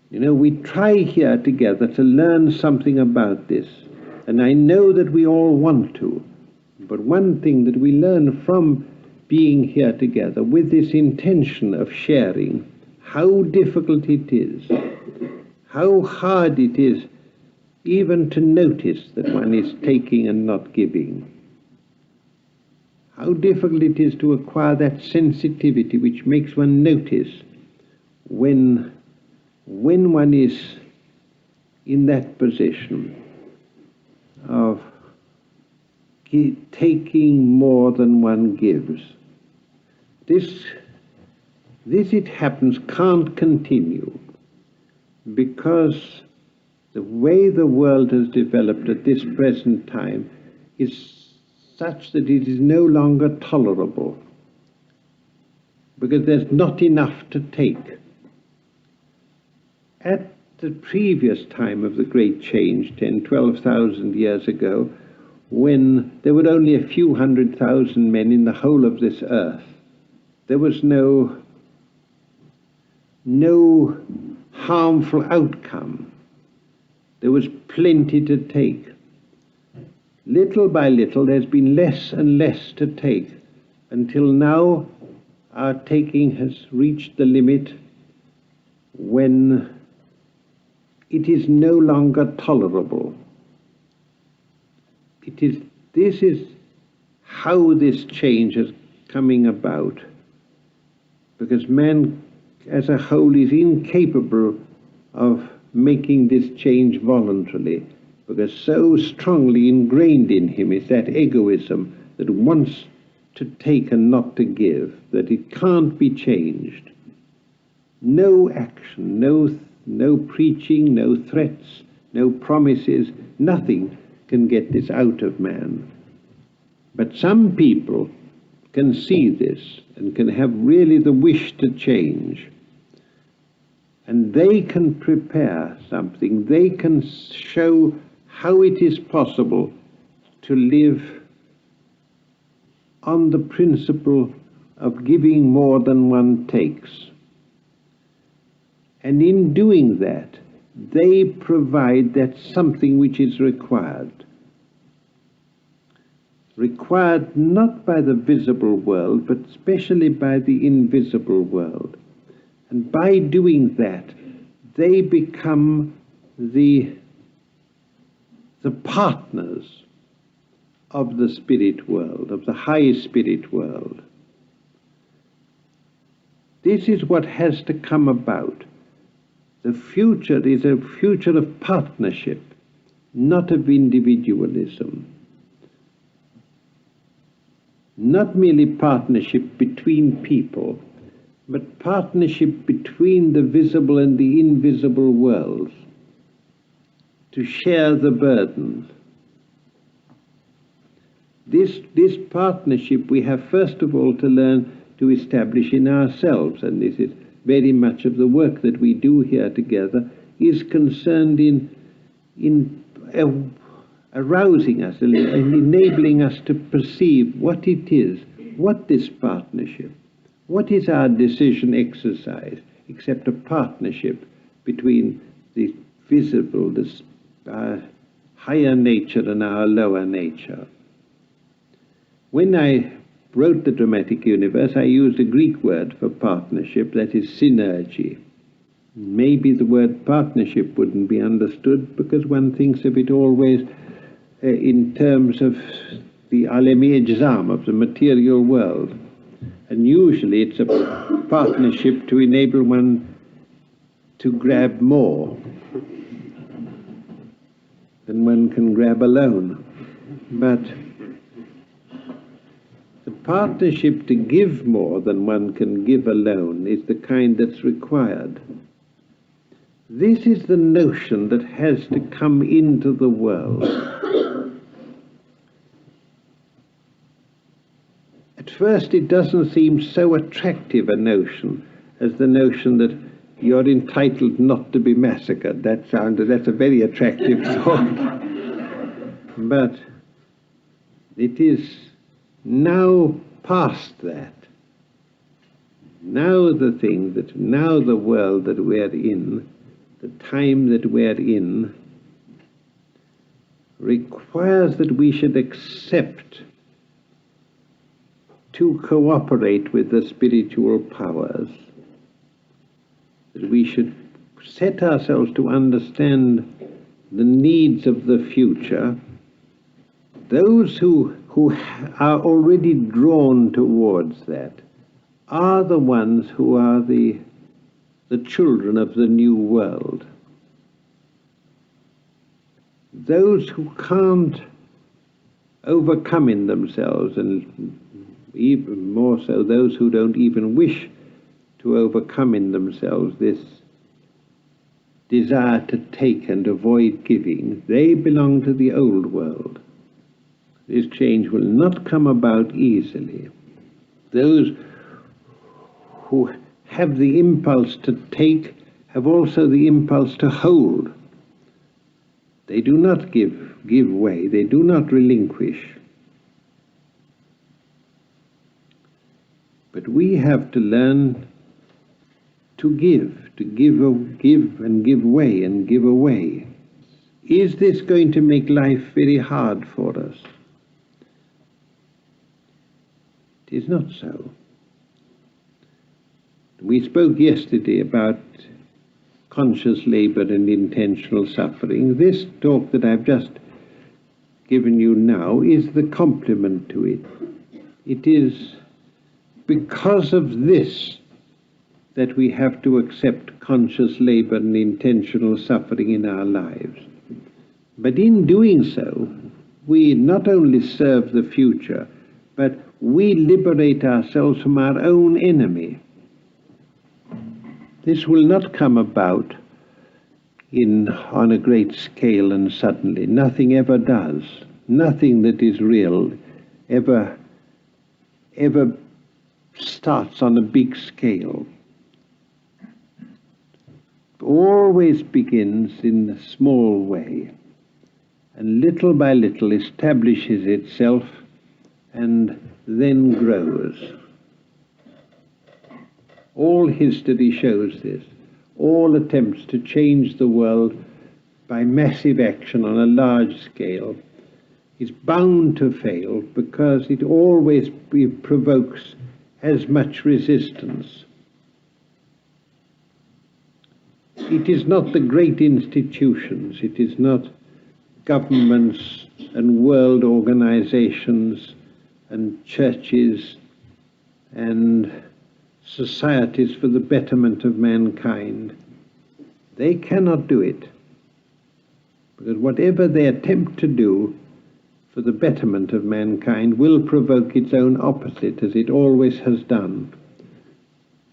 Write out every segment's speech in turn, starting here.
You know, we try here together to learn something about this, and I know that we all want to. But one thing that we learn from being here together with this intention of sharing, how difficult it is, how hard it is even to notice that one is taking and not giving. How difficult it is to acquire that sensitivity which makes one notice when one is in that position of taking more than one gives. This, it happens, can't continue, because the way the world has developed at this present time is such that it is no longer tolerable, because there's not enough to take. At the previous time of the great change, 10, 12,000 years ago, when there were only a few 100,000 men in the whole of this earth, there was no harmful outcome. There was plenty to take. Little by little, there's been less and less to take, until now our taking has reached the limit when it is no longer tolerable. This is how this change is coming about, because man as a whole is incapable of making this change voluntarily, because so strongly ingrained in him is that egoism that wants to take and not to give, that it can't be changed. No action, no preaching, no threats, no promises, nothing can get this out of man. But some people can see this and can have really the wish to change. And they can prepare something. They can show how it is possible to live on the principle of giving more than one takes. And in doing that, they provide that something which is required. Required not by the visible world, but especially by the invisible world. And by doing that, they become the partners of the spirit world, of the high spirit world. This is what has to come about. The future is a future of partnership, not of individualism. Not merely partnership between people, but partnership between the visible and the invisible worlds, to share the burden. This partnership we have first of all to learn to establish in ourselves, and this is very much of the work that we do here together, is concerned in arousing us and enabling us to perceive what it is, what this partnership, what is our decision exercise, except a partnership between the visible, our higher nature and our lower nature. When I wrote the dramatic universe, I used a Greek word for partnership, that is synergy. Maybe the word partnership wouldn't be understood because one thinks of it always in terms of the alemi exam, of the material world. And usually it's a partnership to enable one to grab more than one can grab alone. But the partnership to give more than one can give alone is the kind that's required. This is the notion that has to come into the world. At first it doesn't seem so attractive a notion as the notion that you're entitled not to be massacred. That's a very attractive thought. But it is now past that. Now the world that we're in the time that we're in, requires that we should accept to cooperate with the spiritual powers, that we should set ourselves to understand the needs of the future. Those who are already drawn towards that are the ones who are the children of the new world. Those who can't overcome in themselves, and even more so those who don't even wish to overcome in themselves this desire to take and avoid giving, they belong to the old world. This change will not come about easily. Those who have the impulse to take have also the impulse to hold. They do not give way, they do not relinquish. But we have to learn to give and give way and give away. Is this going to make life very hard for us? It is not so. We spoke yesterday about conscious labor and intentional suffering. This talk that I've just given you now is the complement to it. It is because of this that we have to accept conscious labor and intentional suffering in our lives. But in doing so, we not only serve the future, but we liberate ourselves from our own enemy. This will not come about on a great scale and suddenly. Nothing ever does. Nothing that is real ever starts on a big scale. It always begins in a small way, and little by little establishes itself and then grows. All history shows this. All attempts to change the world by massive action on a large scale is bound to fail, because it always provokes as much resistance. It is not the great institutions, it is not governments and world organizations and churches and societies for the betterment of mankind. They cannot do it, because whatever they attempt to do for the betterment of mankind will provoke its own opposite, as it always has done.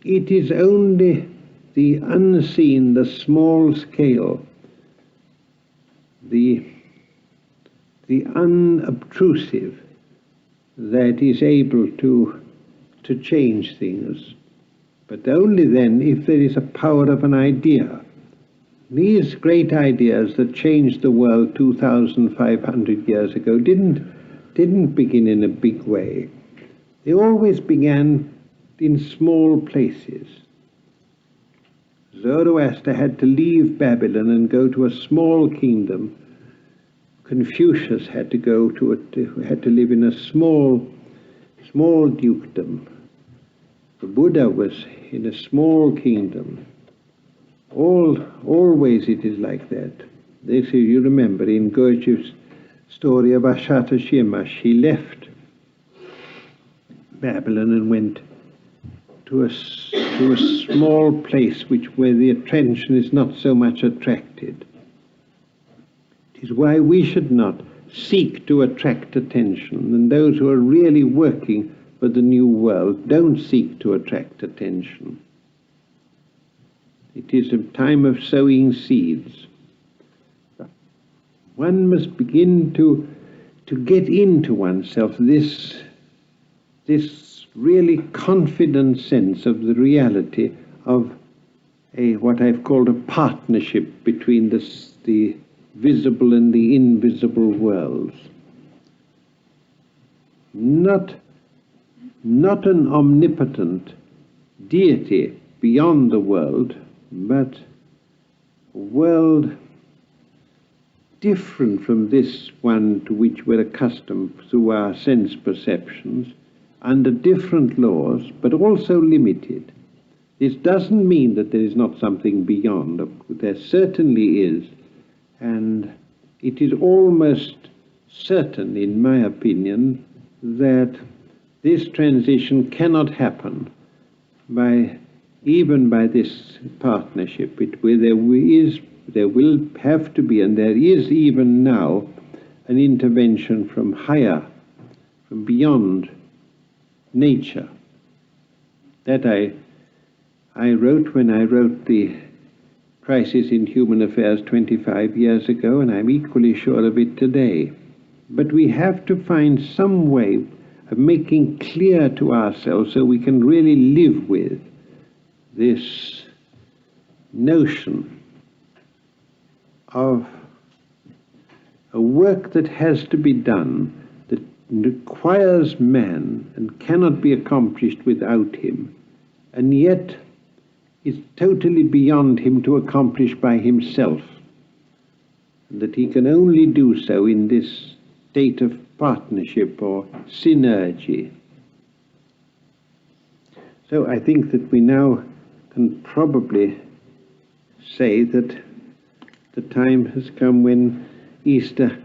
It is only the unseen, the small scale, the unobtrusive, that is able to change things. But only then if there is a power of an idea. These great ideas that changed the world 2,500 years ago didn't begin in a big way. They always began in small places. Zoroaster had to leave Babylon and go to a small kingdom. Confucius had to live in a small dukedom. The Buddha was in a small kingdom. Always it is like that. They say, you remember in Gurdjieff's story of Ashata-shirma, she left Babylon and went to a small place where the attention is not so much attracted. It is why we should not seek to attract attention, and those who are really working for the new world don't seek to attract attention. It is a time of sowing seeds. One must begin to get into oneself this really confident sense of the reality of what I've called a partnership between the visible and the invisible worlds. Not an omnipotent deity beyond the world, but a world different from this one to which we're accustomed through our sense perceptions, under different laws, but also limited. This doesn't mean that there is not something beyond. There certainly is, and it is almost certain, in my opinion, that this transition cannot happen even by this partnership. There will have to be, and there is even now, an intervention from higher, from beyond nature. That I wrote when I wrote the Crisis in Human Affairs 25 years ago, and I'm equally sure of it today. But we have to find some way of making clear to ourselves, so we can really live with this notion of a work that has to be done, that requires man and cannot be accomplished without him, and yet is totally beyond him to accomplish by himself, and that he can only do so in this state of partnership or synergy. So I think that we now can probably say that the time has come when Easter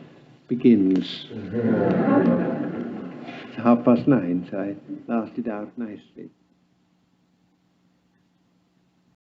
begins. It's 9:30, so I lasted out nicely.